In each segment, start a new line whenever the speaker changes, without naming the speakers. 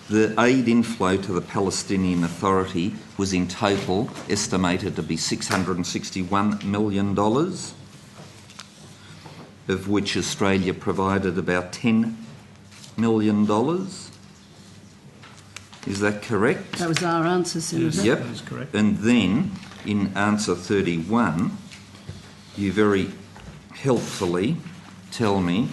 The aid inflow to the Palestinian Authority was in total estimated to be $661 million, of which Australia provided about $10 million. Is that correct?
That was our answer, Senator.
Yep.
That is correct.
And then, in answer 31, you very helpfully tell me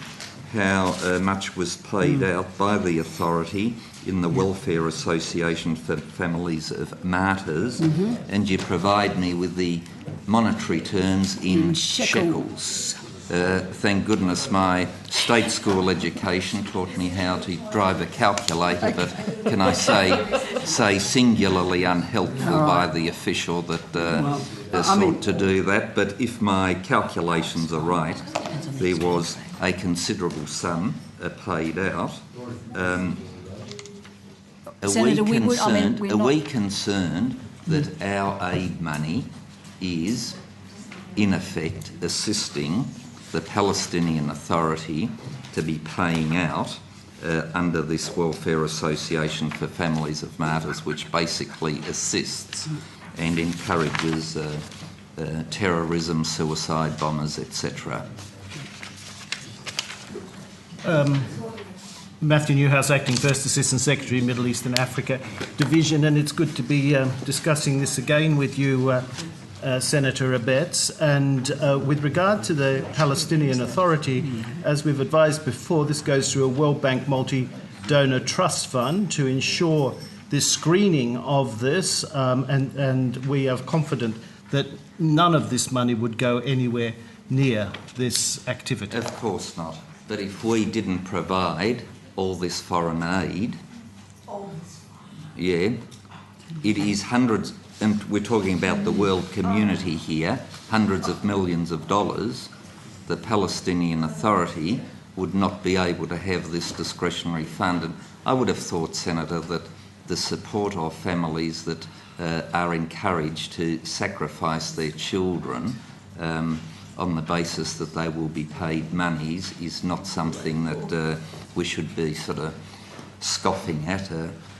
how much was paid out by the authority in the Welfare Association for Families of Martyrs, and you provide me with the monetary terms in shekels. Thank goodness my state school education taught me how to drive a calculator, but can I say singularly unhelpful by the official that sought to do that. But if my calculations are right, there was a considerable sum paid out.
Senator,
Are we concerned that our aid money is, in effect, assisting the Palestinian Authority to be paying out under this Welfare Association for Families of Martyrs, which basically assists and encourages terrorism, suicide bombers, etc.?
Matthew Newhouse, Acting First Assistant Secretary, Middle East and Africa Division, and it's good to be discussing this again with you, Senator Abetz. And with regard to the Palestinian Authority, as we've advised before, this goes through a World Bank multi-donor trust fund to ensure the screening of this, and we are confident that none of this money would go anywhere near this activity.
Of course not. But if we didn't provide all this foreign aid, it is hundreds, and we're talking about the world community here, hundreds of millions of dollars. The Palestinian Authority would not be able to have this discretionary fund. And I would have thought, Senator, that the support of families that are encouraged to sacrifice their children on the basis that they will be paid monies is not something that we should be sort of scoffing at.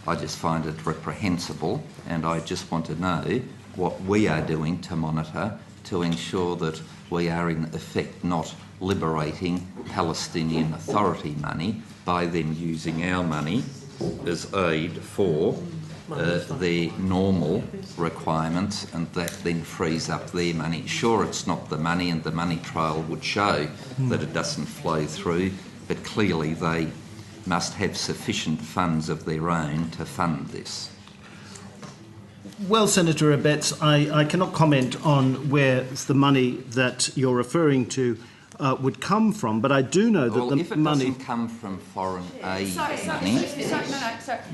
I just find it reprehensible, and I just want to know what we are doing to monitor to ensure that we are in effect not liberating Palestinian Authority money by them using our money as aid for their normal requirements, and that then frees up their money. Sure, it's not the money, and the money trail would show that it doesn't flow through, but clearly they must have sufficient funds of their own to fund this.
Well, Senator Abetz, I cannot comment on where the money that you're referring to would come from, but I do know that the
if it
money
doesn't come from foreign aid money.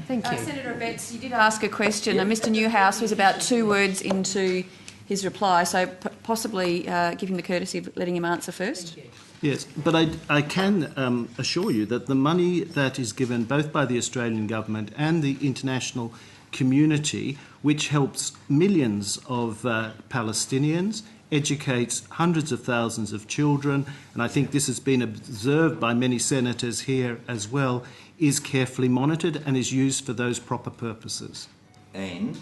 Thank you.
Senator Abetz, you did ask a question, and Mr Newhouse was about 2 words into his reply, so possibly give him the courtesy of letting him answer first.
Yes, but I can assure you that the money that is given both by the Australian government and the international community, which helps millions of Palestinians, educates hundreds of thousands of children, and I think this has been observed by many senators here as well, is carefully monitored and is used for those proper purposes.
And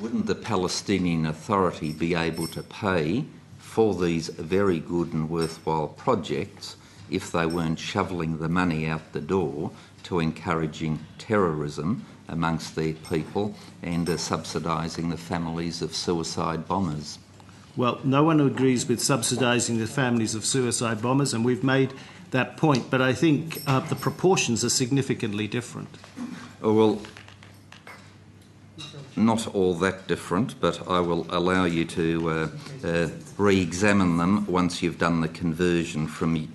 wouldn't the Palestinian Authority be able to pay for these very good and worthwhile projects if they weren't shoveling the money out the door to encouraging terrorism amongst their people and subsidising the families of suicide bombers?
Well, no one agrees with subsidising the families of suicide bombers, and we've made that point, but I think the proportions are significantly different.
Oh, well, not all that different, but I will allow you to re-examine them once you've done the conversion from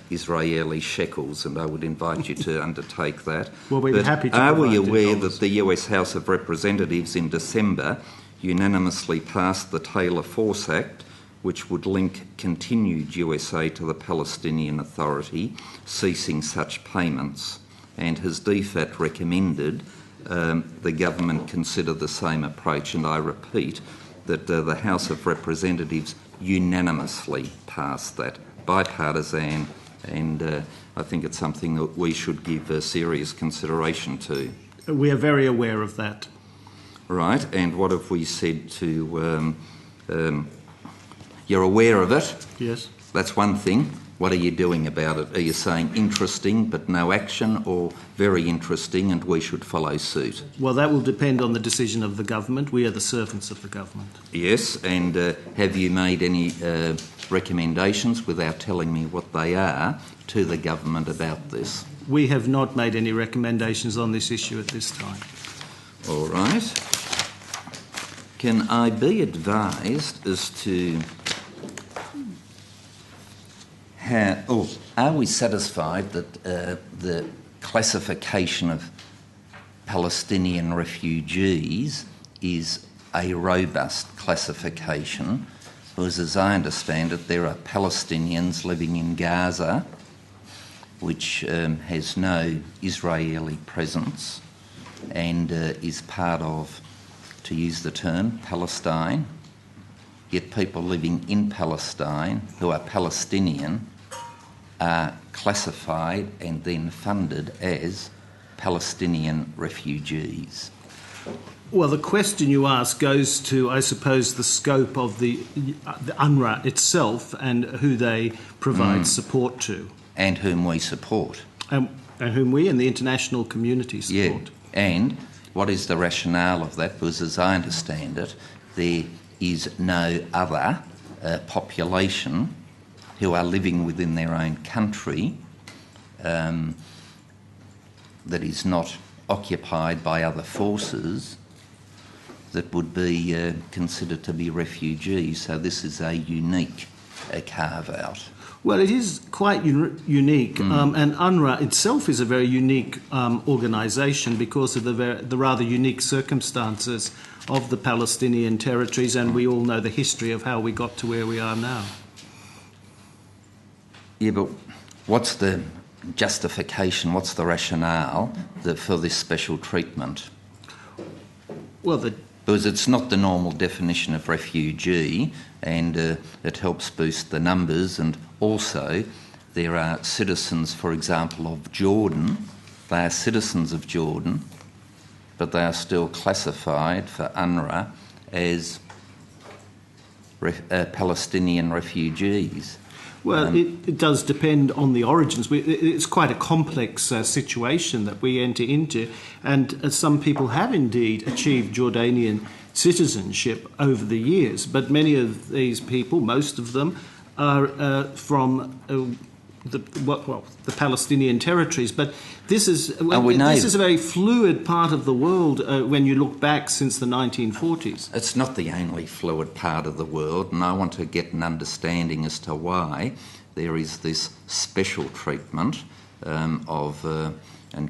Israeli shekels, and I would invite you to undertake that.
Well, we'd be happy to.
Are we aware that the US House of Representatives in December unanimously passed the Taylor Force Act, which would link continued USA to the Palestinian Authority, ceasing such payments? And has DFAT recommended the government consider the same approach? And I repeat that the House of Representatives unanimously passed that, bipartisan, and I think it's something that we should give serious consideration to.
We are very aware of that.
Right, and what have we said to... you're aware of it?
Yes.
That's one thing. What are you doing about it? Are you saying interesting but no action, or very interesting and we should follow suit?
Well, that will depend on the decision of the government. We are the servants of the government.
Yes, and have you made any recommendations, without telling me what they are, to the government about this?
We have not made any recommendations on this issue at this time.
All right. Can I be advised as to how... are we satisfied that the classification of Palestinian refugees is a robust classification? Because as I understand it, there are Palestinians living in Gaza, which has no Israeli presence and is part of, to use the term, Palestine. Yet people living in Palestine who are Palestinian are classified and then funded as Palestinian refugees.
Well, the question you ask goes to, I suppose, the scope of the UNRWA itself and who they provide support to.
And whom we support.
And whom we and the international community support.
Yeah, and what is the rationale of that? Because as I understand it, there is no other population who are living within their own country that is not occupied by other forces that would be considered to be refugees. So this is a unique carve-out.
Well, it is quite unique, and UNRWA itself is a very unique organisation because of the rather unique circumstances of the Palestinian territories, and we all know the history of how we got to where we are now.
Yeah, but what's the justification, what's the rationale for this special treatment?
Well,
because it's not the normal definition of refugee, and it helps boost the numbers. And also there are citizens, for example, of Jordan. They are citizens of Jordan, but they are still classified for UNRWA as Palestinian refugees.
Well, it does depend on the origins. It's quite a complex situation that we enter into, and some people have indeed achieved Jordanian citizenship over the years, but many of these people, most of them, are from the Palestinian territories. But this is a very fluid part of the world when you look back since the 1940s.
It's not the only fluid part of the world, and I want to get an understanding as to why there is this special treatment and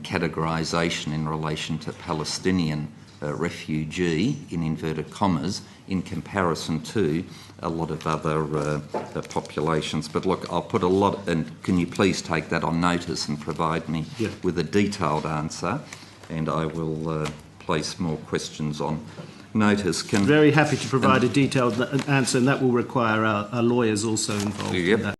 categorisation in relation to Palestinian refugee, in inverted commas, in comparison to a lot of other populations. But look, I'll put a lot, and can you please take that on notice and provide me with a detailed answer, and I will place more questions on notice.
Very happy to provide a detailed answer, and that will require our lawyers also involved in that.